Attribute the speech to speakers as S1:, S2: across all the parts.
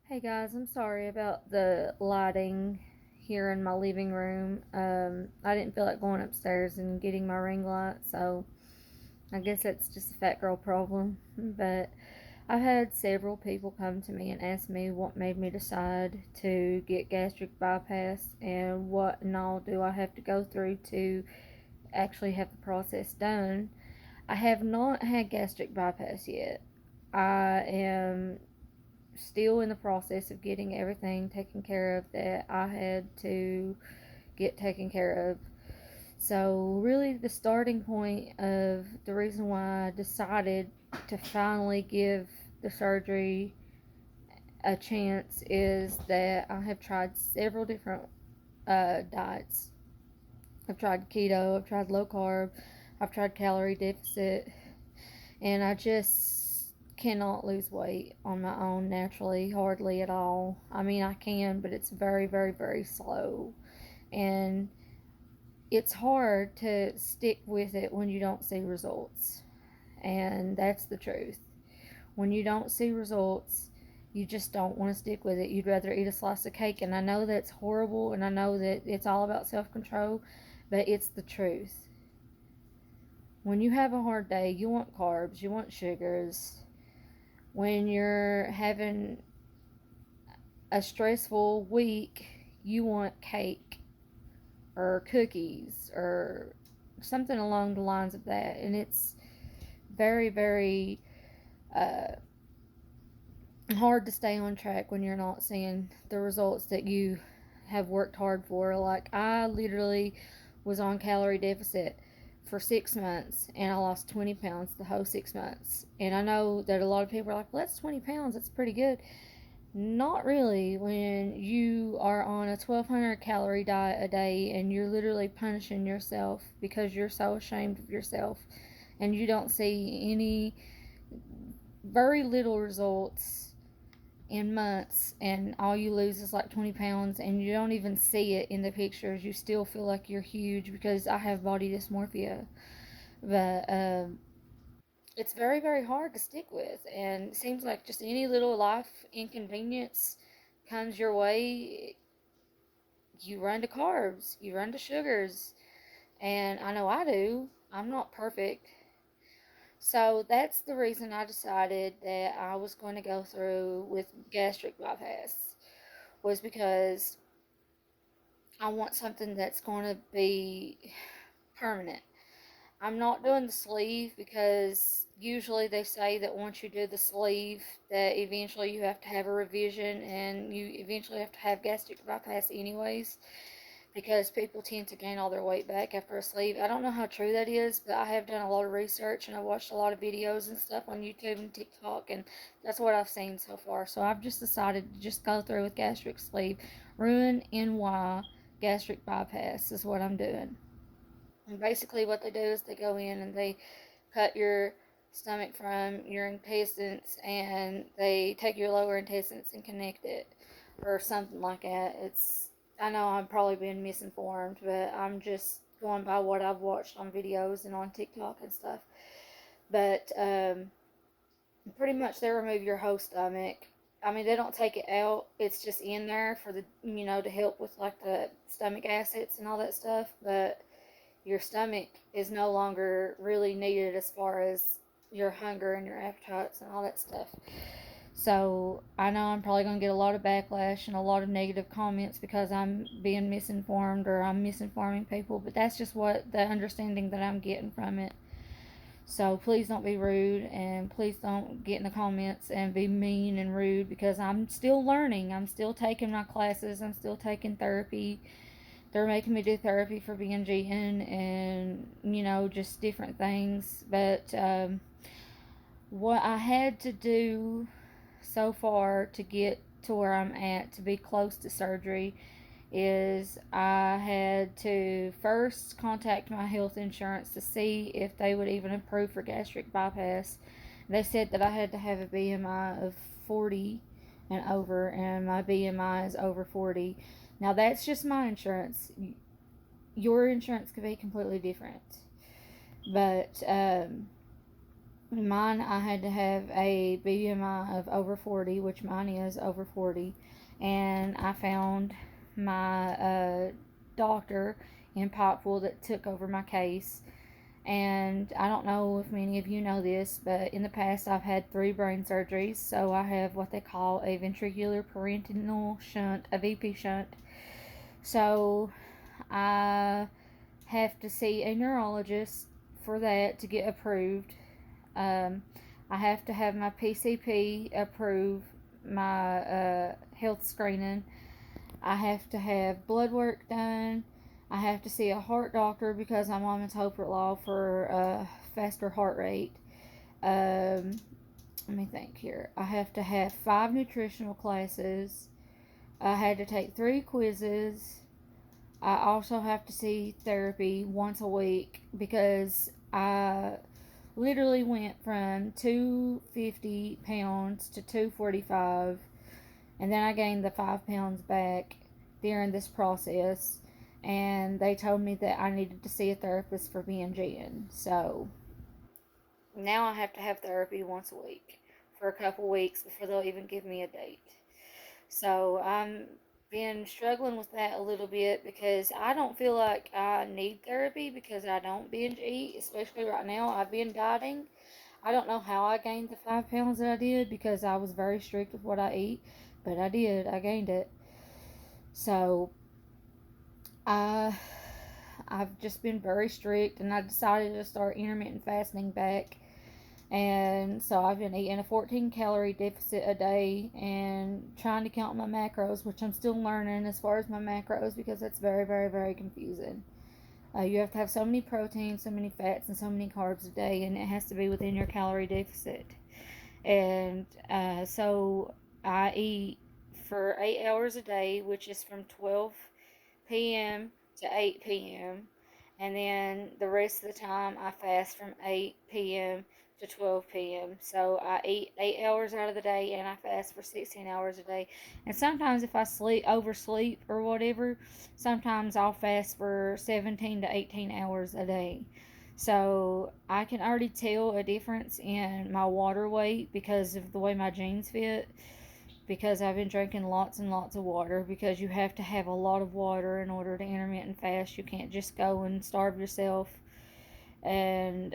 S1: Hey guys, I'm sorry about the lighting here in my living room. I didn't feel like going upstairs and getting my ring light, so I guess that's just a fat girl problem. But I've had several people come to me and ask me what made me decide to get gastric bypass and what and all do I have to go through to actually have the process done. I have not had gastric bypass yet. I am still in the process of getting everything taken care of that I had to get taken care of. So, really, the starting point of the reason why I decided to finally give the surgery a chance is that I have tried several different diets. I've tried keto, I've tried low carb, I've tried calorie deficit, and I just cannot lose weight on my own naturally, hardly at all. I mean, I can, but it's very, very, very slow. And it's hard to stick with it when you don't see results. And that's the truth. When you don't see results, you just don't want to stick with it. You'd rather eat a slice of cake. And I know that's horrible, and I know that it's all about self control, but it's the truth. When you have a hard day, you want carbs, you want sugars. When you're having a stressful week, you want cake or cookies or something along the lines of that. And it's very, very uh, hard to stay on track when you're not seeing the results that you have worked hard for. Like, I literally was on calorie deficit for 6 months and I lost 20 pounds the whole 6 months. And I know that a lot of people are like, well, that's 20 pounds, that's pretty good. Not really when you are on a 1,200 calorie diet a day and you're literally punishing yourself because you're so ashamed of yourself and you don't see any very little results in months, and all you lose is like 20 pounds and you don't even see it in the pictures. You still feel like you're huge because I have body dysmorphia. But it's very, very hard to stick with, and it seems like just any little life inconvenience comes your way, you run to carbs, you run to sugars, and I know I do. I'm not perfect. So that's the reason I decided that I was going to go through with gastric bypass, was because I want something that's going to be permanent. I'm not doing the sleeve because usually they say that once you do the sleeve that eventually you have to have a revision and you eventually have to have gastric bypass anyways, because people tend to gain all their weight back after a sleeve. I don't know how true that is, but I have done a lot of research and I've watched a lot of videos and stuff on YouTube and TikTok, and that's what I've seen so far. So I've just decided to just go through with gastric sleeve. Ruin NY gastric bypass is what I'm doing. And basically, what they do is they go in and they cut your stomach from your intestines and they take your lower intestines and connect it or something like that. I know I'm probably being misinformed, but I'm just going by what I've watched on videos and on TikTok and stuff. But pretty much they remove your whole stomach. I mean, they don't take it out. It's just in there for to help with like the stomach acids and all that stuff. But your stomach is no longer really needed as far as your hunger and your appetites and all that stuff. So I know I'm probably going to get a lot of backlash and a lot of negative comments because I'm being misinformed or I'm misinforming people, but that's just what the understanding that I'm getting from it. So please don't be rude and please don't get in the comments and be mean and rude because I'm still learning. I'm still taking my classes. I'm still taking therapy. They're making me do therapy for BNGing and, just different things. But what I had to do so far to get to where I'm at, to be close to surgery, is I had to first contact my health insurance to see if they would even approve for gastric bypass. They said that I had to have a BMI of 40 and over, and my BMI is over 40. Now, that's just my insurance. Your insurance could be completely different. But Mine, I had to have a BMI of over 40, which mine is over 40. And I found my doctor in Pikeville that took over my case. And I don't know if many of you know this, but in the past I've had 3 brain surgeries. So I have what they call a ventricular parenchymal shunt, a VP shunt. So I have to see a neurologist for that to get approved. Um, I have to have my PCP approve my health screening. I have to have blood work done. I have to see a heart doctor because I'm on metoprolol for a faster heart rate. Um, Let me think here. I have to have 5 nutritional classes. I had to take 3 quizzes. I also have to see therapy once a week because I literally went from 250 pounds to 245, and then I gained the 5 pounds back during this process. And they told me that I needed to see a therapist for BNGing. So now I have to have therapy once a week for a couple weeks before they'll even give me a date. So I'm been struggling with that a little bit because I don't feel like I need therapy because I don't binge eat, especially right now. I've been dieting. I don't know how I gained the 5 pounds that I did because I was very strict with what I eat, but I did. I gained it. So I I've just been very strict, and I decided to start intermittent fasting back. And so I've been eating a 14 calorie deficit a day and trying to count my macros, which I'm still learning as far as my macros because it's very, very, very confusing. You have to have so many proteins, so many fats, and so many carbs a day, and it has to be within your calorie deficit. And so I eat for 8 hours a day, which is from 12 p.m. to 8 p.m. And then the rest of the time I fast from 8 p.m. to 12 p.m. So I eat 8 hours out of the day and I fast for 16 hours a day. And sometimes if I oversleep or whatever, sometimes I'll fast for 17 to 18 hours a day. So I can already tell a difference in my water weight because of the way my jeans fit, because I've been drinking lots and lots of water because you have to have a lot of water in order to intermittent fast. You can't just go and starve yourself and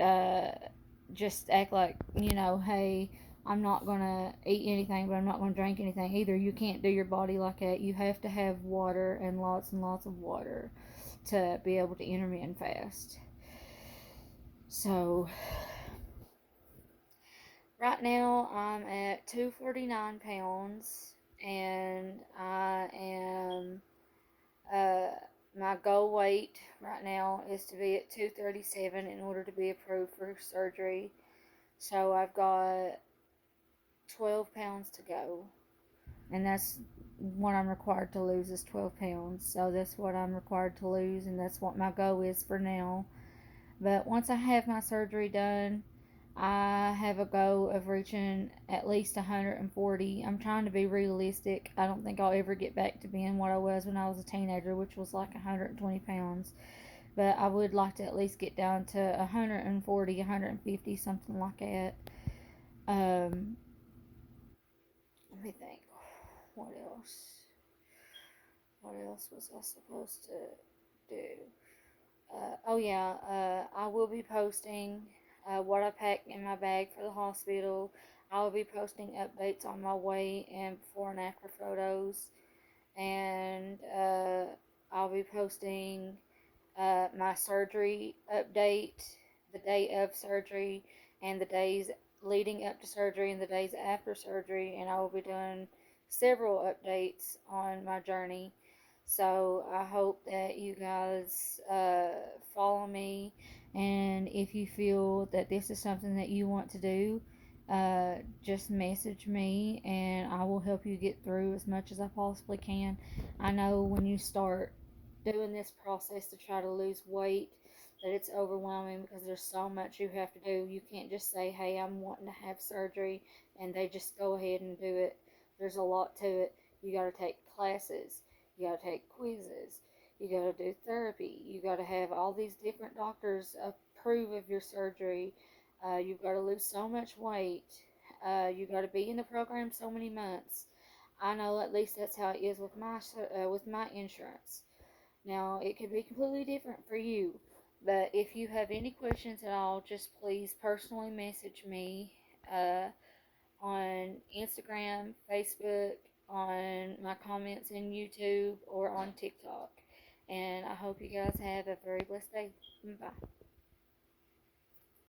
S1: just act like, hey, I'm not going to eat anything, but I'm not going to drink anything either. You can't do your body like that. You have to have water and lots of water to be able to intermittent fast. So, right now I'm at 249 pounds and I am uh, my goal weight right now is to be at 237 in order to be approved for surgery. So I've got 12 pounds to go, and that's what I'm required to lose is 12 pounds. So that's what I'm required to lose, and that's what my goal is for now. But once I have my surgery done, I have a goal of reaching at least 140. I'm trying to be realistic. I don't think I'll ever get back to being what I was when I was a teenager, which was like 120 pounds. But I would like to at least get down to 140, 150, something like that. Um, Let me think. What else? What else was I supposed to do? Oh yeah, I will be posting what I packed in my bag for the hospital. I will be posting updates on my weight and before and after photos, and I'll be posting my surgery update, the day of surgery, and the days leading up to surgery and the days after surgery, and I will be doing several updates on my journey. So I hope that you guys follow me, and if you feel that this is something that you want to do, just message me and I will help you get through as much as I possibly can. I know when you start doing this process to try to lose weight that it's overwhelming because there's so much you have to do. You can't just say, hey, I'm wanting to have surgery, and they just go ahead and do it. There's a lot to it. You got to take classes, you got to take quizzes, you got to do therapy, you got to have all these different doctors approve of your surgery. You've got to lose so much weight. You've got to be in the program so many months. I know at least that's how it is with my insurance. Now it could be completely different for you, but if you have any questions at all, just please personally message me on Instagram, Facebook, on my comments in YouTube, or on TikTok. And I hope you guys have a very blessed day. Bye.